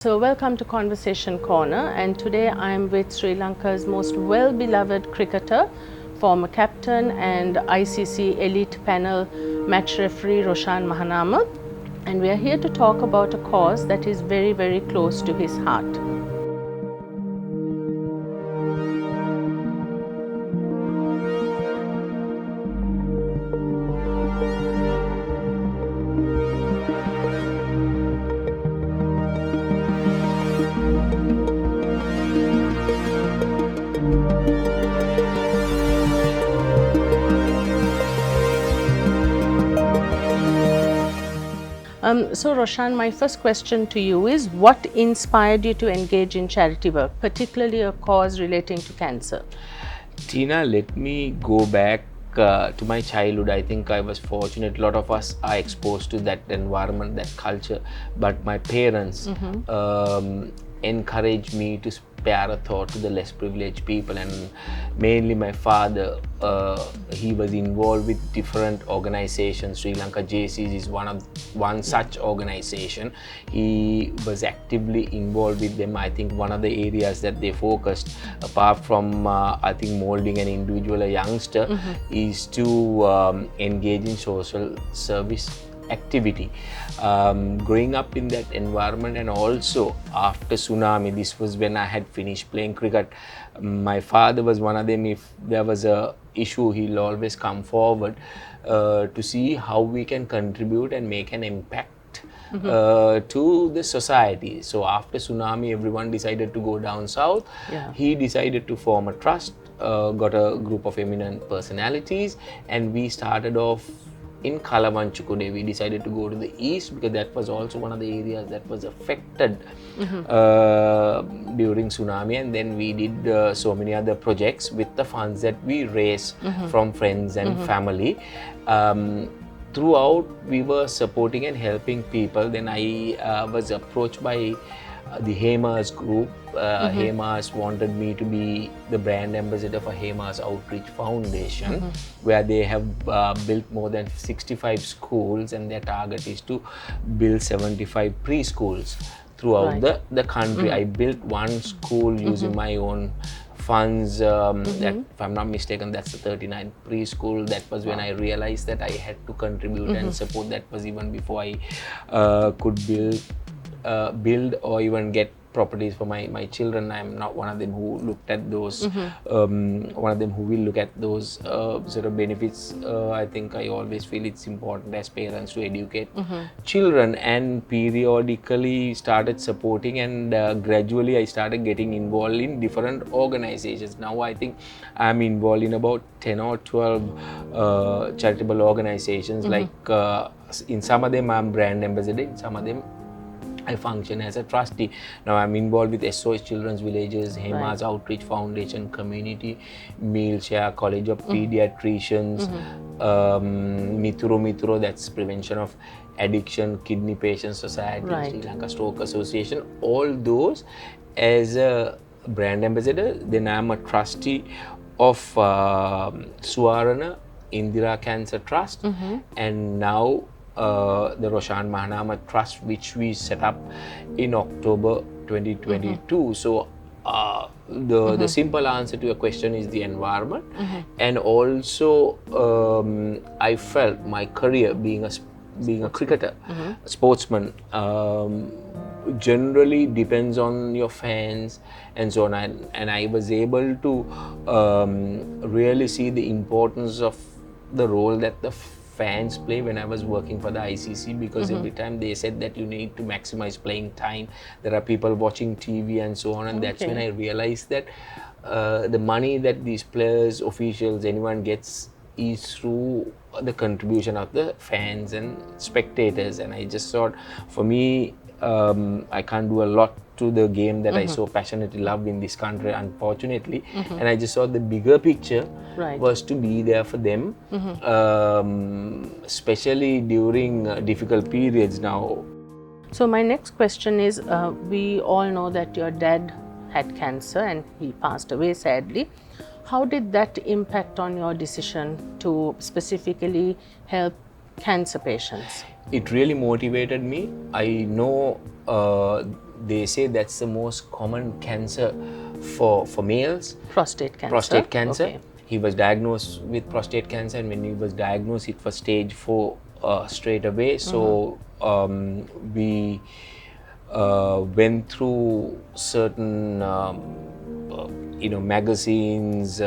So welcome to Conversation Corner, and today I am with Sri Lanka's most well-beloved cricketer, former captain and ICC elite panel match referee Roshan Mahanama, and we are here to talk about a cause that is very, very close to his heart. So Roshan, my first question to you is, what inspired you to engage in charity work, particularly a cause relating to cancer? Tina, let me go back to my childhood. I think I was fortunate. A lot of us are exposed to that environment, that culture. But my parents encouraged me to spare a thought to the less privileged people, and mainly my father. He was involved with different organizations. Sri Lanka JCs is one such organization. He was actively involved with them. I think one of the areas that they focused, apart from I think molding an individual, a youngster, is to engage in social service activity. Growing up in that environment, and also after tsunami, this was when I had finished playing cricket. My father was one of them. If there was a issue, he'll always come forward to see how we can contribute and make an impact to the society. So after tsunami, everyone decided to go down south. He decided to form a trust, got a group of eminent personalities, and we started off in Kalavanchukude. We decided to go to the east because that was also one of the areas that was affected during tsunami, and then we did so many other projects with the funds that we raised from friends and family. Throughout, we were supporting and helping people. Then I was approached by the Hemas group. Hemas wanted me to be the brand ambassador for Hemas Outreach Foundation, where they have built more than 65 schools, and their target is to build 75 preschools throughout the country. I built one school using my own funds. That, if I'm not mistaken, that's the 39th preschool. That was when I realized that I had to contribute and support. That was even before I could build or even get properties for my children. I'm not one of them who looked at those, one of them who will look at those sort of benefits. I think I always feel it's important as parents to educate children, and periodically started supporting, and gradually I started getting involved in different organizations. Now I think I'm involved in about 10 or 12 charitable organizations. Like in some of them I'm brand ambassador, in some of them I function as a trustee. Now I'm involved with SOS Children's Villages, Hemas Outreach Foundation, Community Meal Share, College of Pediatricians, Mitro, that's Prevention of Addiction, Kidney Patient Society, Sri Lanka Stroke Association, all those as a brand ambassador. Then I'm a trustee of Suwarana Indira Cancer Trust, and now the Roshan Mahanama Trust, which we set up in October 2022. So the simple answer to your question is the environment, and also I felt my career being a cricketer, a sportsman, generally depends on your fans and so on, and I was able to really see the importance of the role that the fans play when I was working for the ICC, because every time they said that you need to maximize playing time, there are people watching TV and so on, and that's when I realized that the money that these players, officials, anyone gets is through the contribution of the fans and spectators. And I just thought, for me, I can't do a lot to the game that I so passionately love in this country, unfortunately. And I just thought the bigger picture was to be there for them, especially during difficult periods now. So my next question is, we all know that your dad had cancer and he passed away sadly. How did that impact on your decision to specifically help cancer patients? It really motivated me. I know they say that's the most common cancer for males. Prostate cancer. Prostate cancer. Okay. He was diagnosed with prostate cancer, and when he was diagnosed, it was stage 4 straight away. So we went through certain magazines,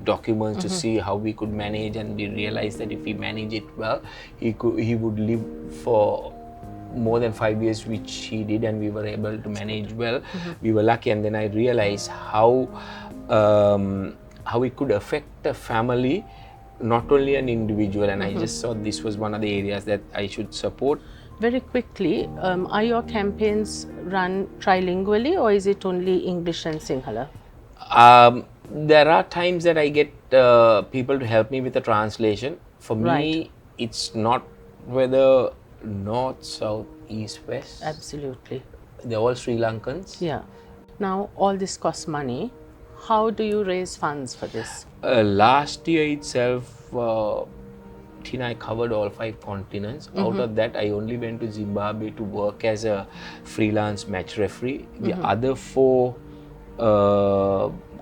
documents to see how we could manage, and we realized that if we manage it well, he would live for more than 5 years, which he did, and we were able to manage well. We were lucky, and then I realized how it could affect a family, not only an individual, and I just thought this was one of the areas that I should support. Very quickly, are your campaigns run trilingually, or is it only English and Sinhala? There are times that I get people to help me with the translation. For me, it's not whether north, south, east, west. Absolutely. They're all Sri Lankans. Yeah. Now, all this costs money. How do you raise funds for this? Last year itself, Tina, I covered all 5 continents. Out of that, I only went to Zimbabwe to work as a freelance match referee. The other 4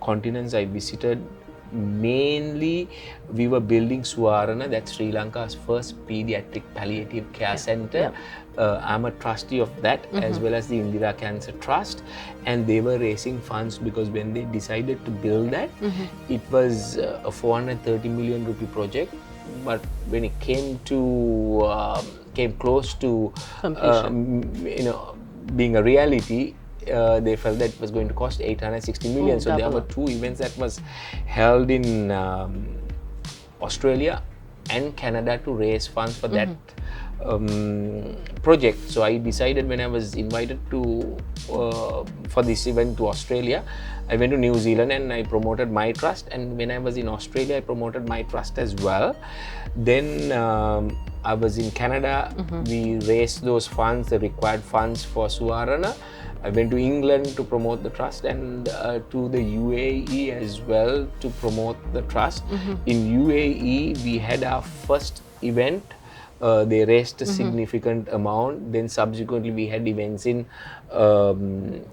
continents I visited, mainly we were building Suwarana, that's Sri Lanka's first pediatric palliative care center. I'm a trustee of that, as well as the Indira Cancer Trust, and they were raising funds because when they decided to build that, it was a 430 million rupee project. But when it came close to being a reality, they felt that it was going to cost 860 million. So there were 2 events that was held in Australia and Canada to raise funds for that project. So I decided, when I was invited to for this event to Australia, I went to New Zealand and I promoted my trust, and when I was in Australia, I promoted my trust as well. Then I was in Canada, we raised those funds, the required funds for Suwarana. I went to England to promote the trust, and to the UAE as well to promote the trust. In UAE, we had our first event. They raised a significant amount. Then subsequently, we had events in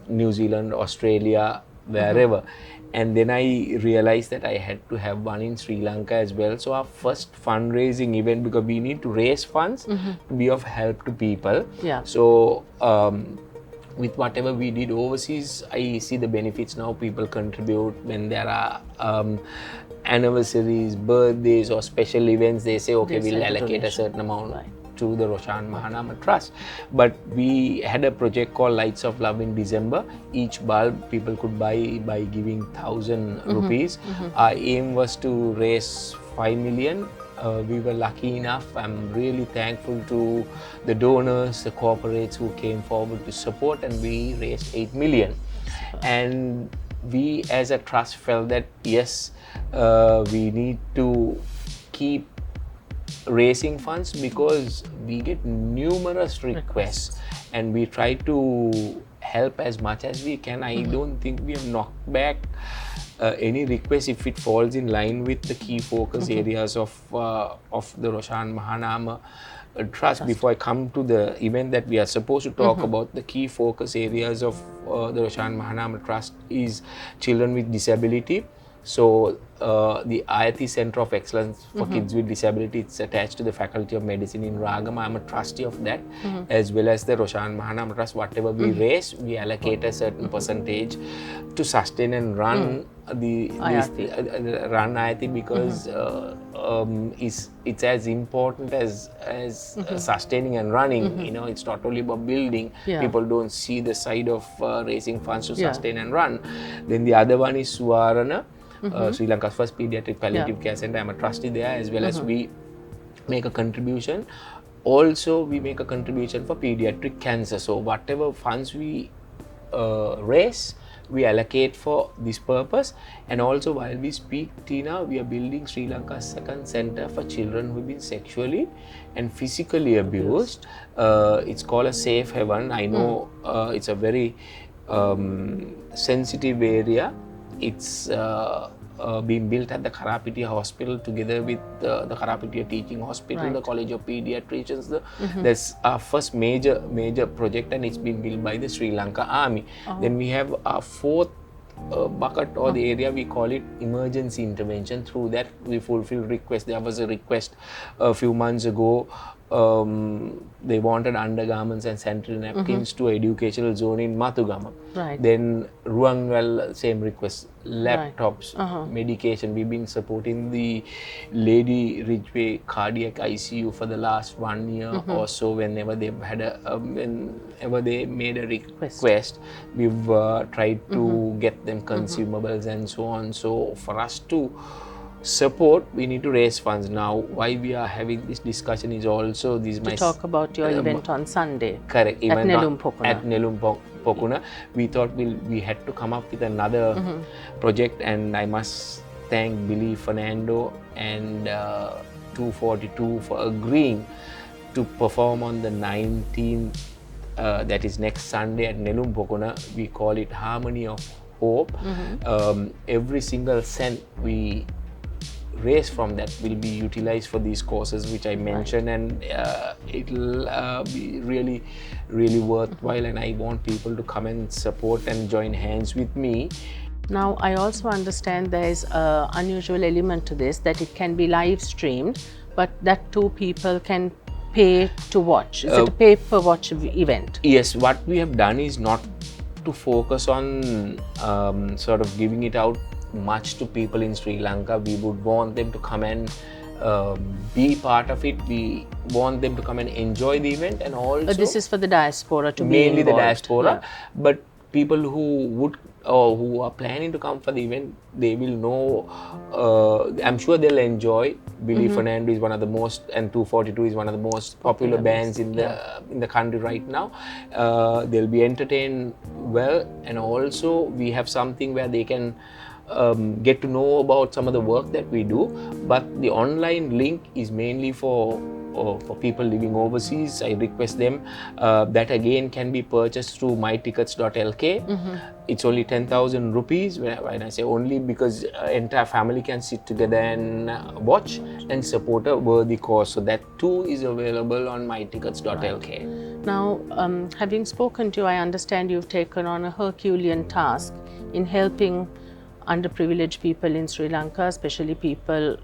New Zealand, Australia, wherever. And then I realized that I had to have one in Sri Lanka as well. So our first fundraising event, because we need to raise funds to be of help to people. So with whatever we did overseas, I see the benefits now. People contribute when there are anniversaries, birthdays, or special events. They say, okay, we'll allocate a certain amount to the Roshan Mahanama Trust. But we had a project called Lights of Love in December. Each bulb people could buy by giving 1,000 rupees. Our aim was to raise 5 million. We were lucky enough. I'm really thankful to the donors, the corporates who came forward to support, and we raised 8 million. And we as a trust felt that yes, we need to keep raising funds because we get numerous requests, and we try to help as much as we can. I don't think we have knocked back any request if it falls in line with the key focus areas of the Roshan Mahanama Trust. Before I come to the event that we are supposed to talk about, the key focus areas of the Roshan Mahanama Trust is children with disability. So the Ayati Center of Excellence for Kids with Disability, it's attached to the Faculty of Medicine in Ragama. I'm a trustee of that, as well as the Roshan Mahanama Trust. Whatever we raise, we allocate a certain percentage to sustain and run the run Ayati, because it's as important as sustaining and running. You know, it's not only about building. People don't see the side of raising funds to sustain and run. Then the other one is Suwarana, Sri Lanka's first pediatric palliative care center. I'm a trustee there, as well as we make a contribution. Also, we make a contribution for pediatric cancer. So whatever funds we raise, we allocate for this purpose. And also, while we speak, Tina, we are building Sri Lanka's second center for children who've been sexually and physically abused. It's called a safe haven. I know it's a very sensitive area. It's being built at the Karapitiya Hospital together with the Karapitiya Teaching Hospital, the College of Pediatricians. That's our first major project, and it's been built by the Sri Lanka Army. Then we have our fourth bucket, or the area we call it emergency intervention. Through that we fulfill requests. There was a request a few months ago. They wanted undergarments and sanitary napkins to educational zone in Matugama. Then Ruangwell, same request, laptops, medication. We've been supporting the Lady Ridgeway cardiac ICU for the last 1 year or so. Whenever they've had whenever they made a request, we've tried to get them consumables and so on. So for us to support, we need to raise funds. Now why we are having this discussion is also this to talk about your event on Sunday. Correct. At Nelum Pokuna. At Nelum Pokuna, we thought we had to come up with another project, and I must thank Billy Fernando and 242 for agreeing to perform on the 19th, that is next Sunday at Nelum Pokuna. We call it Harmony of Hope. Every single cent we raise from that will be utilized for these courses which I mentioned, and it'll be really worthwhile, and I want people to come and support and join hands with me. Now I also understand there is an unusual element to this, that it can be live streamed, but that too people can pay to watch. Is it a pay per watch event? Yes, what we have done is not to focus on sort of giving it out much to people in Sri Lanka. We would want them to come and be part of it. We want them to come and enjoy the event, and also this is for the diaspora to be mainly involved. The diaspora, but people who would or who are planning to come for the event, they will know. I'm sure they'll enjoy. Billy Fernando is one of the most, and 242 is one of the most popular bands in the country right now. They'll be entertained well, and also we have something where they can get to know about some of the work that we do. But the online link is mainly for people living overseas. I request them. That again can be purchased through mytickets.lk. It's only 10,000 rupees. When I say only, because entire family can sit together and watch and support a worthy cause. So that too is available on mytickets.lk. Now, having spoken to you, I understand you've taken on a Herculean task in helping underprivileged people in Sri Lanka, especially people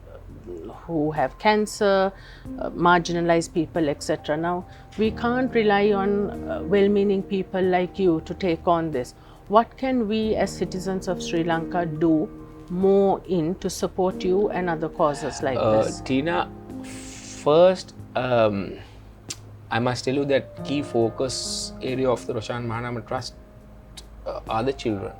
who have cancer, marginalized people, etc. Now, we can't rely on well-meaning people like you to take on this. What can we as citizens of Sri Lanka do more to support you and other causes like this? Tina, first, I must tell you that key focus area of the Roshan Mahanama Trust are the children.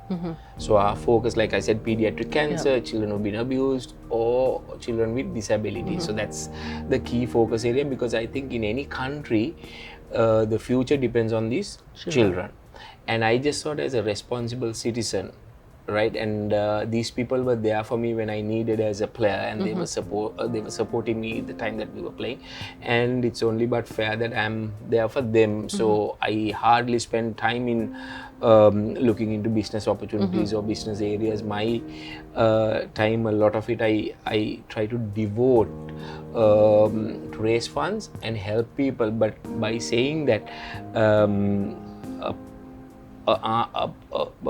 So our focus, like I said, pediatric cancer, children who've been abused, or children with disabilities. So that's the key focus area, because I think in any country, the future depends on these children. And I just thought, as a responsible citizen, right, and these people were there for me when I needed as a player, and they were supporting me the time that we were playing, and it's only but fair that I'm there for them. So I hardly spend time in looking into business opportunities or business areas. My time, a lot of it, I try to devote to raise funds and help people. But by saying that,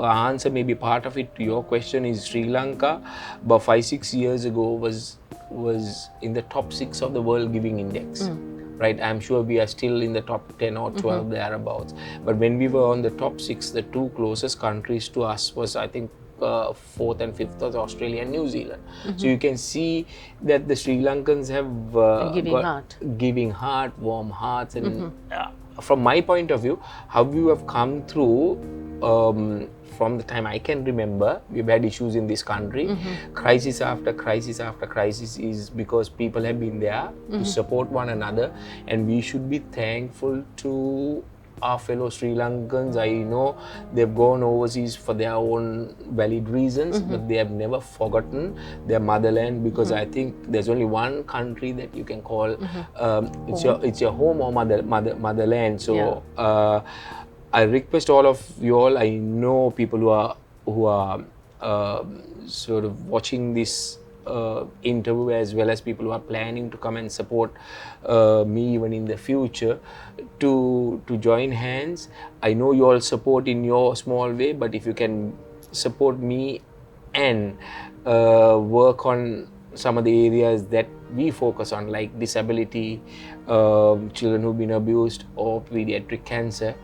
answer may be part of it to your question is Sri Lanka, about 5-6 years ago, was in the top 6 of the World Giving Index. Right, I'm sure we are still in the top 10 or 12 thereabouts. But when we were on the top 6, the two closest countries to us was, I think, 4th and 5th was Australia and New Zealand. So you can see that the Sri Lankans have giving heart, warm hearts, and from my point of view, how you have come through. From the time I can remember, we've had issues in this country. Crisis after crisis after crisis is because people have been there to support one another, and we should be thankful to our fellow Sri Lankans. I know they've gone overseas for their own valid reasons, but they have never forgotten their motherland, because I think there's only one country that you can call it's your home or motherland. So I request all of you all. I know people who are sort of watching this interview, as well as people who are planning to come and support me even in the future, to join hands. I know you all support in your small way, but if you can support me and work on some of the areas that we focus on, like disability, children who've been abused, or pediatric cancer,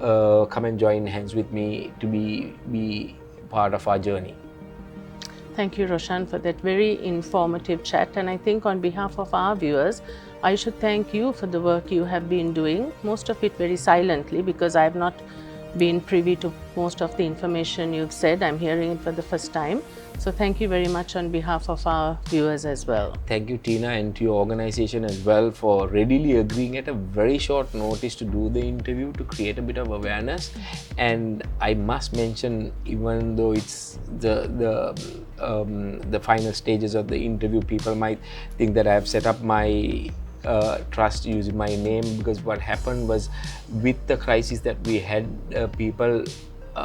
come and join hands with me to be part of our journey. Thank you, Roshan, for that very informative chat. And I think on behalf of our viewers, I should thank you for the work you have been doing, most of it very silently, because I have not been privy to most of the information you've said. I'm hearing it for the first time. So thank you very much on behalf of our viewers as well. Thank you, Tina, and to your organization as well for readily agreeing at a very short notice to do the interview to create a bit of awareness. And I must mention, even though it's the final stages of the interview, people might think that I have set up my trust using my name, because what happened was, with the crisis that we had, people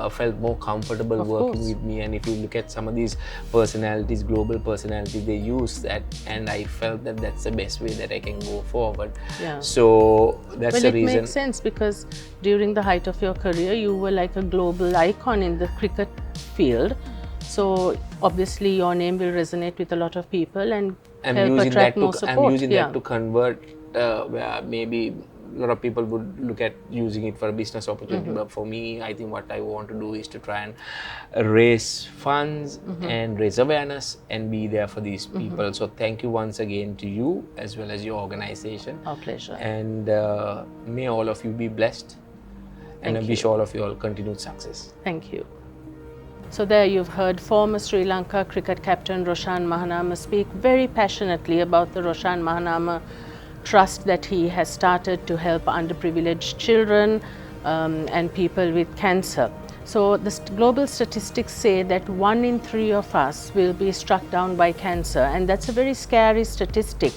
felt more comfortable working with me. And if you look at some of these personalities, global personalities, they use that, and I felt that that's the best way that I can go forward. Yeah. So that's the reason. Well, it makes sense, because during the height of your career, you were like a global icon in the cricket field. So obviously your name will resonate with a lot of people and help attract more support. I'm using that to convert, where maybe a lot of people would look at using it for a business opportunity. But for me, I think what I want to do is to try and raise funds and raise awareness and be there for these people. So thank you once again to you, as well as your organization. Our pleasure. And may all of you be blessed. And I wish all of you all continued success. Thank you. So there you've heard former Sri Lanka cricket captain Roshan Mahanama speak very passionately about the Roshan Mahanama trust that he has started to help underprivileged children and people with cancer. So the global statistics say that 1 in 3 of us will be struck down by cancer, and that's a very scary statistic.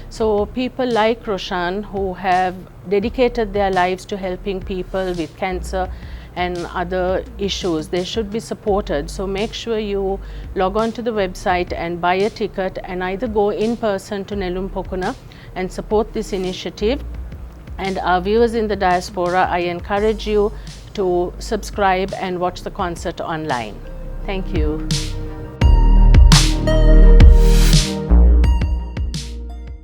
So people like Roshan, who have dedicated their lives to helping people with cancer and other issues, they should be supported. So make sure you log on to the website and buy a ticket, and either go in person to Nelumpokuna and support this initiative. And our viewers in the diaspora, I encourage you to subscribe and watch the concert online. Thank you.